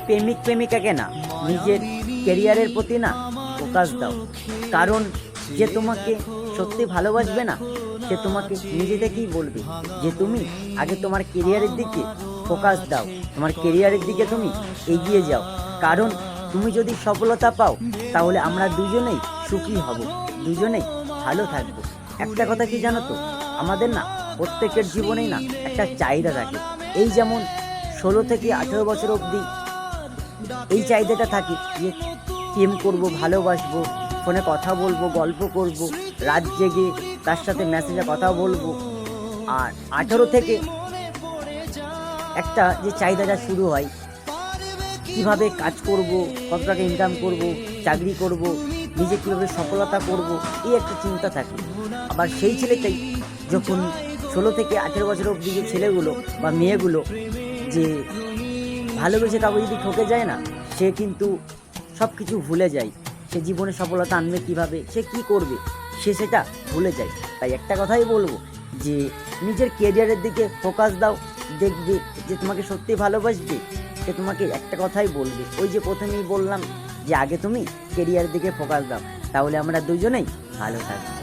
প্রেমিক প্রেমিকাকে না, নিজের কেরিয়ারের প্রতি না ফোকাস দাও। কারণ যে তোমাকে সত্যি ভালোবাসবে না, সে তোমাকে নিজে থেকেই বলবে যে তুমি আগে তোমার কেরিয়ারের দিকে ফোকাস দাও, তোমার কেরিয়ারের দিকে তুমি এগিয়ে যাও। কারণ তুমি যদি সফলতা পাও, তাহলে আমরা দুজনেই সুখী হব, দুজনেই ভালো থাকবো। একটা কথা কি জানো তো, আমাদের না প্রত্যেকের জীবনেই না একটা চাহিদা থাকে। এই যেমন 16 থেকে 18 বছর অবধি এই চাহিদাটা থাকে যে প্রেম করবো, ভালোবাসবো, ফোনে কথা বলবো, গল্প করব, রাত জেগে তার সাথে মেসেজে কথা বলবো। আর 18 থেকে একটা যে চাহিদাটা শুরু হয়, কিভাবে কাজ করব, কত টাকা ইনকাম করব, চাকরি করব, নিজে কীভাবে সফলতা করব, এই একটা চিন্তা থাকে। আবার সেই ছেলেটাই যখন 16 থেকে 18 বছর অবধি যে ছেলেগুলো বা মেয়েগুলো যে ভালোবেসে কাউকে যদি ঠকে যায় না, সে কিন্তু সব কিছু ভুলে যায়। সে জীবনে সফলতা আনবে কীভাবে, সে কি করবে, সে সেটা ভুলে যায়। তাই একটা কথাই বলবো যে নিজের কেরিয়ারের দিকে ফোকাস দাও, দেখবে যে তোমাকে সত্যি ভালোবাসবে, সে তোমাকে একটা কথাই বলবে, ওই যে প্রথমেই বললাম যে আগে তুমি কেরিয়ারের দিকে ফোকাস দাও, তাহলে আমরা দুজনেই ভালো থাকবো।